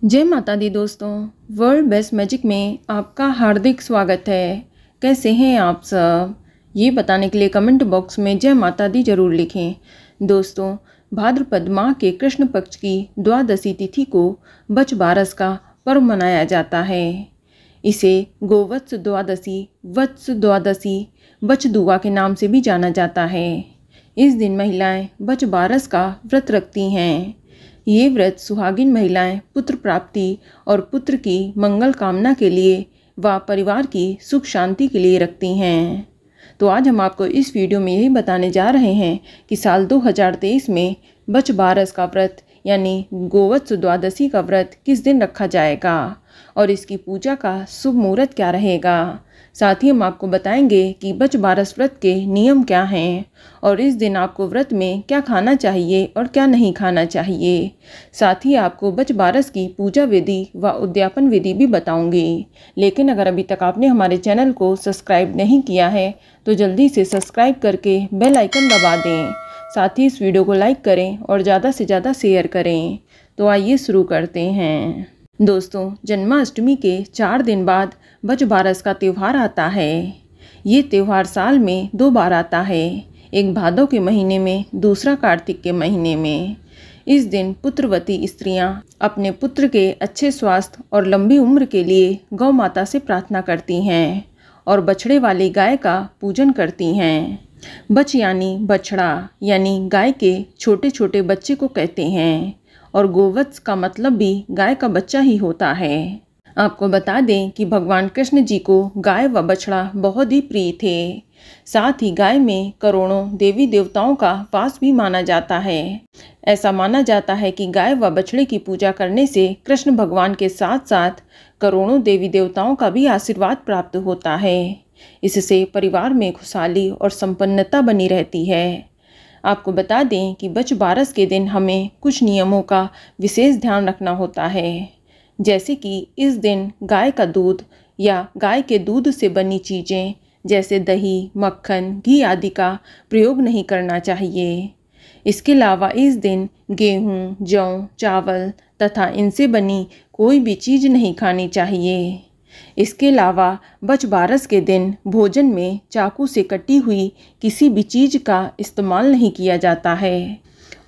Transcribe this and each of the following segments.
जय माता दी दोस्तों, वर्ल्ड बेस्ट मैजिक में आपका हार्दिक स्वागत है। कैसे हैं आप सब? ये बताने के लिए कमेंट बॉक्स में जय माता दी जरूर लिखें। दोस्तों, भाद्रपद माह के कृष्ण पक्ष की द्वादशी तिथि को बच बारस का पर्व मनाया जाता है। इसे गोवत्स द्वादशी, वत्स द्वादशी, बच दुआ के नाम से भी जाना जाता है। इस दिन महिलाएं बच बारस का व्रत रखती हैं। ये व्रत सुहागिन महिलाएं पुत्र प्राप्ति और पुत्र की मंगल कामना के लिए व परिवार की सुख शांति के लिए रखती हैं। तो आज हम आपको इस वीडियो में यही बताने जा रहे हैं कि साल 2023 में बच बारस का व्रत यानी गोवत्स द्वादशी का व्रत किस दिन रखा जाएगा और इसकी पूजा का शुभ मुहूर्त क्या रहेगा। साथ ही हम आपको बताएंगे कि बच बारस व्रत के नियम क्या हैं और इस दिन आपको व्रत में क्या खाना चाहिए और क्या नहीं खाना चाहिए। साथ ही आपको बच बारस की पूजा विधि व उद्यापन विधि भी बताऊंगी। लेकिन अगर अभी तक आपने हमारे चैनल को सब्सक्राइब नहीं किया है तो जल्दी से सब्सक्राइब करके बेल आइकन दबा दें। साथ ही इस वीडियो को लाइक करें और ज़्यादा से ज़्यादा शेयर करें। तो आइए शुरू करते हैं। दोस्तों, जन्माष्टमी के 4 दिन बाद बच बारस का त्यौहार आता है। ये त्यौहार साल में 2 बार आता है, एक भादव के महीने में, दूसरा कार्तिक के महीने में। इस दिन पुत्रवती स्त्रियां अपने पुत्र के अच्छे स्वास्थ्य और लंबी उम्र के लिए गौ माता से प्रार्थना करती हैं और बछड़े वाली गाय का पूजन करती हैं। बच यानी बछड़ा यानी गाय के छोटे छोटे बच्चे को कहते हैं और गोवत्स का मतलब भी गाय का बच्चा ही होता है। आपको बता दें कि भगवान कृष्ण जी को गाय व बछड़ा बहुत ही प्रिय थे। साथ ही गाय में करोड़ों देवी देवताओं का वास भी माना जाता है। ऐसा माना जाता है कि गाय व बछड़े की पूजा करने से कृष्ण भगवान के साथ साथ करोड़ों देवी देवताओं का भी आशीर्वाद प्राप्त होता है। इससे परिवार में खुशहाली और संपन्नता बनी रहती है। आपको बता दें कि बच बारस के दिन हमें कुछ नियमों का विशेष ध्यान रखना होता है, जैसे कि इस दिन गाय का दूध या गाय के दूध से बनी चीज़ें जैसे दही, मक्खन, घी आदि का प्रयोग नहीं करना चाहिए। इसके अलावा इस दिन गेहूँ, जौ, चावल तथा इनसे बनी कोई भी चीज़ नहीं खानी चाहिए। इसके अलावा बच बारस के दिन भोजन में चाकू से कटी हुई किसी भी चीज़ का इस्तेमाल नहीं किया जाता है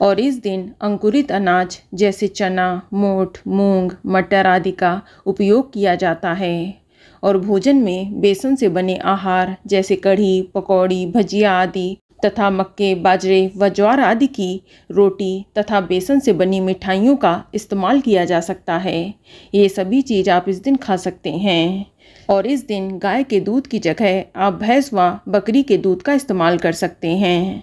और इस दिन अंकुरित अनाज जैसे चना, मोठ, मूंग, मटर आदि का उपयोग किया जाता है और भोजन में बेसन से बने आहार जैसे कढ़ी, पकौड़ी, भजिया आदि तथा मक्के, बाजरे व ज्वार आदि की रोटी तथा बेसन से बनी मिठाइयों का इस्तेमाल किया जा सकता है। ये सभी चीज़ आप इस दिन खा सकते हैं और इस दिन गाय के दूध की जगह आप भैंस व बकरी के दूध का इस्तेमाल कर सकते हैं।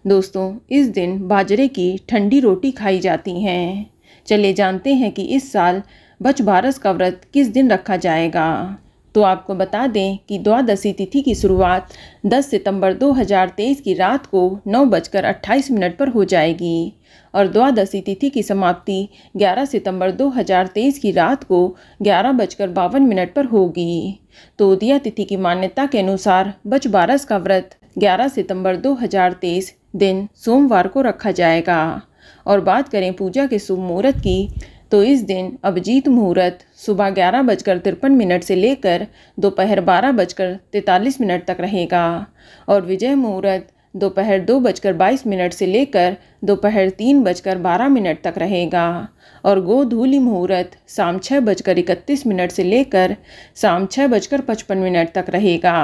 दोस्तों, इस दिन बाजरे की ठंडी रोटी खाई जाती हैं। चलिए जानते हैं कि इस साल बच बारस का व्रत किस दिन रखा जाएगा। तो आपको बता दें कि द्वादशी तिथि की शुरुआत 10 सितंबर 2023 की रात को 9:28 पर हो जाएगी और द्वादशी तिथि की समाप्ति 11 सितंबर 2023 की रात को 11:52 पर होगी। तो उदया तिथि की मान्यता के अनुसार बच बारस का व्रत 11 सितंबर 2023 दिन सोमवार को रखा जाएगा। और बात करें पूजा के शुभ मुहूर्त की, तो इस दिन अभिजीत मुहूर्त सुबह 11:53 से लेकर दोपहर 12:43 तक रहेगा और विजय मुहूर्त दोपहर 2:22 से लेकर दोपहर 3:12 तक रहेगा और गोधूली मुहूर्त शाम 6:31 से लेकर शाम 6:55 तक रहेगा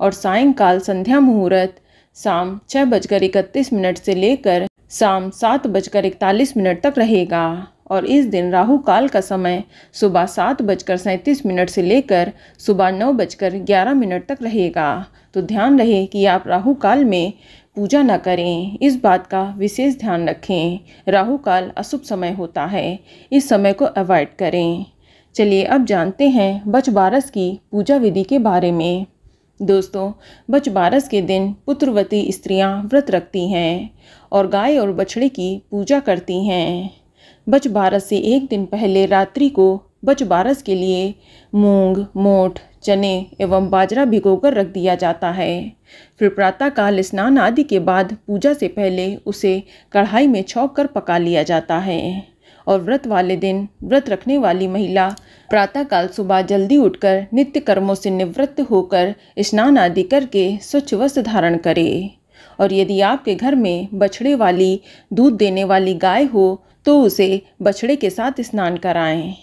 और सायंकाल संध्या मुहूर्त शाम 6:31 से लेकर शाम 7:41 तक रहेगा और इस दिन राहु काल का समय सुबह 7:37 से लेकर सुबह 9:11 तक रहेगा। तो ध्यान रहे कि आप राहु काल में पूजा न करें, इस बात का विशेष ध्यान रखें। राहु काल अशुभ समय होता है, इस समय को अवॉइड करें। चलिए अब जानते हैं बच बारस की पूजा विधि के बारे में। दोस्तों, बच बारस के दिन पुत्रवती स्त्रियां व्रत रखती हैं और गाय और बछड़े की पूजा करती हैं। बच बारस से एक दिन पहले रात्रि को बच बारस के लिए मूंग, मोठ, चने एवं बाजरा भिगोकर रख दिया जाता है। फिर प्रातःकाल स्नान आदि के बाद पूजा से पहले उसे कढ़ाई में छौंक कर पका लिया जाता है और व्रत वाले दिन व्रत रखने वाली महिला प्रातःकाल सुबह जल्दी उठकर नित्य कर्मों से निवृत्त होकर स्नान आदि करके स्वच्छ वस्त्र धारण करे। और यदि आपके घर में बछड़े वाली दूध देने वाली गाय हो तो उसे बछड़े के साथ स्नान कराएं।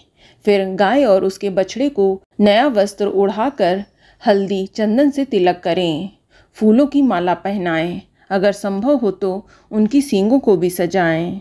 फिर गाय और उसके बछड़े को नया वस्त्र ओढ़ाकर हल्दी चंदन से तिलक करें। फूलों की माला पहनाएं। अगर संभव हो तो उनकी सींगों को भी सजाएं।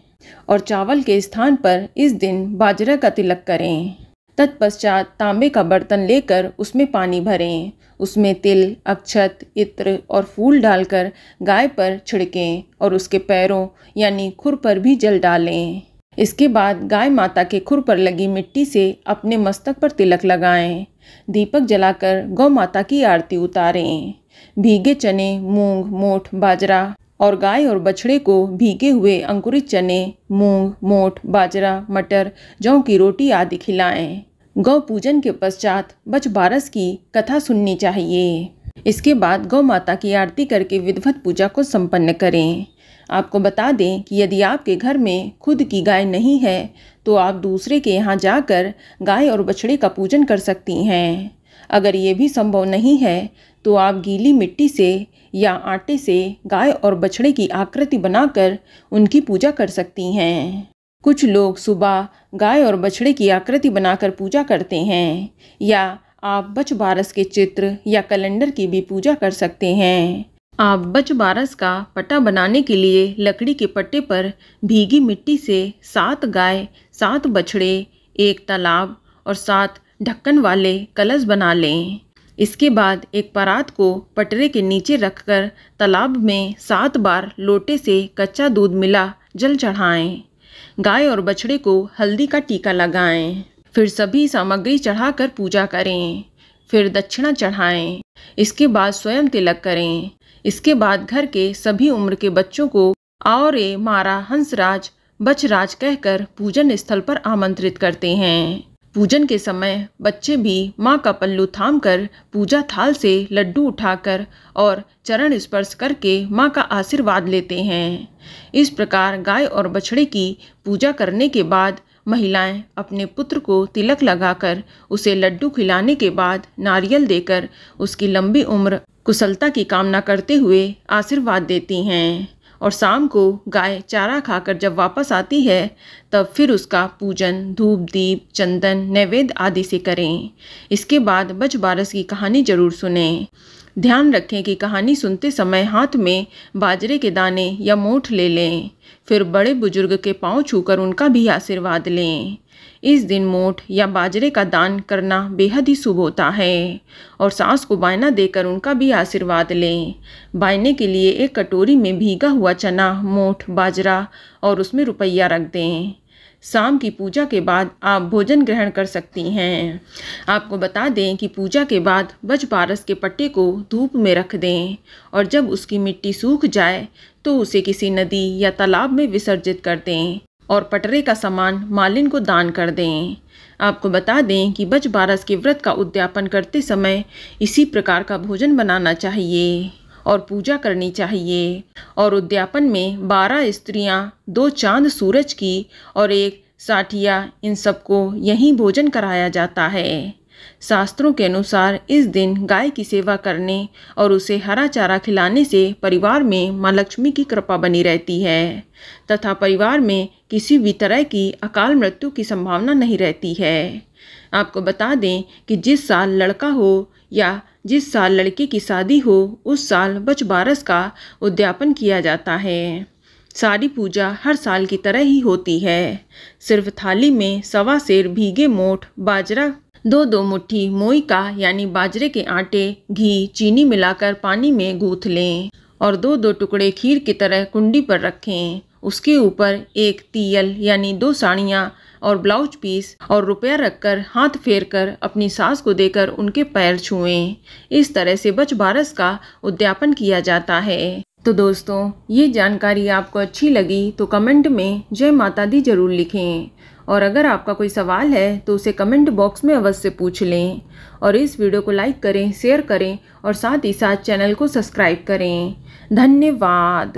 और चावल के स्थान पर इस दिन बाजरा का तिलक करें। तत्पश्चात तांबे का बर्तन लेकर उसमें पानी भरें। उसमें तिल, अक्षत, इत्र और फूल डालकर गाय पर छिड़कें और उसके पैरों यानी खुर पर भी जल डालें। इसके बाद गाय माता के खुर पर लगी मिट्टी से अपने मस्तक पर तिलक लगाएं। दीपक जलाकर गौ माता की आरती उतारें। भीगे चने, मूंग, मोठ, बाजरा और गाय और बछड़े को भीगे हुए अंकुरित चने, मूंग, मोठ, बाजरा, मटर, जौ की रोटी आदि खिलाएं। गौ पूजन के पश्चात बछबारस की कथा सुननी चाहिए। इसके बाद गौ माता की आरती करके विधिवत पूजा को संपन्न करें। आपको बता दें कि यदि आपके घर में खुद की गाय नहीं है तो आप दूसरे के यहाँ जाकर गाय और बछड़े का पूजन कर सकती हैं। अगर ये भी संभव नहीं है तो आप गीली मिट्टी से या आटे से गाय और बछड़े की आकृति बनाकर उनकी पूजा कर सकती हैं। कुछ लोग सुबह गाय और बछड़े की आकृति बनाकर पूजा करते हैं, या आप बछबारस के चित्र या कैलेंडर की भी पूजा कर सकते हैं। आप बछबारस का पट्टा बनाने के लिए लकड़ी के पट्टे पर भीगी मिट्टी से 7 गाय, 7 बछड़े, 1 तालाब और 7 ढक्कन वाले कलश बना लें। इसके बाद एक परात को पटरे के नीचे रखकर तालाब में 7 बार लोटे से कच्चा दूध मिला जल चढ़ाएं। गाय और बछड़े को हल्दी का टीका लगाएं। फिर सभी सामग्री चढ़ाकर पूजा करें। फिर दक्षिणा चढ़ाएं। इसके बाद स्वयं तिलक करें। इसके बाद घर के सभी उम्र के बच्चों को आओ रे मारा हंसराज बछराज कहकर पूजन स्थल पर आमंत्रित करते हैं। पूजन के समय बच्चे भी माँ का पल्लू थामकर पूजा थाल से लड्डू उठाकर और चरण स्पर्श करके माँ का आशीर्वाद लेते हैं। इस प्रकार गाय और बछड़े की पूजा करने के बाद महिलाएं अपने पुत्र को तिलक लगाकर उसे लड्डू खिलाने के बाद नारियल देकर उसकी लंबी उम्र कुशलता की कामना करते हुए आशीर्वाद देती हैं। और शाम को गाय चारा खाकर जब वापस आती है तब फिर उसका पूजन धूप, दीप, चंदन, नैवेद्य आदि से करें। इसके बाद बछबारस की कहानी जरूर सुनें। ध्यान रखें कि कहानी सुनते समय हाथ में बाजरे के दाने या मोठ ले लें। फिर बड़े बुजुर्ग के पांव छूकर उनका भी आशीर्वाद लें। इस दिन मोठ या बाजरे का दान करना बेहद ही शुभ होता है। और सास को बायना देकर उनका भी आशीर्वाद लें। बायने के लिए एक कटोरी में भीगा हुआ चना, मोठ, बाजरा और उसमें रुपया रख दें। शाम की पूजा के बाद आप भोजन ग्रहण कर सकती हैं। आपको बता दें कि पूजा के बाद बछबारस के पट्टे को धूप में रख दें और जब उसकी मिट्टी सूख जाए तो उसे किसी नदी या तालाब में विसर्जित कर दें और पटरे का सामान मालिन को दान कर दें। आपको बता दें कि बछबारस के व्रत का उद्यापन करते समय इसी प्रकार का भोजन बनाना चाहिए और पूजा करनी चाहिए। और उद्यापन में 12 स्त्रियां, 2 चांद सूरज की और 1 साठिया, इन सबको यहीं भोजन कराया जाता है। शास्त्रों के अनुसार इस दिन गाय की सेवा करने और उसे हरा चारा खिलाने से परिवार में माँ लक्ष्मी की कृपा बनी रहती है तथा परिवार में किसी भी तरह की अकाल मृत्यु की संभावना नहीं रहती है। आपको बता दें कि जिस साल लड़का हो या जिस साल लड़के की शादी हो उस साल बछबारस का उद्यापन किया जाता है। सारी पूजा हर साल की तरह ही होती है। सिर्फ थाली में 1.25 सेर भीगे मोठ बाजरा, 2-2 मुट्ठी मोई का यानी बाजरे के आटे, घी, चीनी मिलाकर पानी में गूंथ लें और 2-2 टुकड़े खीर की तरह कुंडी पर रखें। उसके ऊपर 1 तियल यानी 2 साड़ियाँ और ब्लाउज पीस और रुपया रखकर हाथ फेर कर अपनी सास को देकर उनके पैर छुएं। इस तरह से बछबारस का उद्यापन किया जाता है। तो दोस्तों, ये जानकारी आपको अच्छी लगी तो कमेंट में जय माता दी जरूर लिखें और अगर आपका कोई सवाल है तो उसे कमेंट बॉक्स में अवश्य पूछ लें और इस वीडियो को लाइक करें, शेयर करें और साथ ही साथ चैनल को सब्सक्राइब करें। धन्यवाद।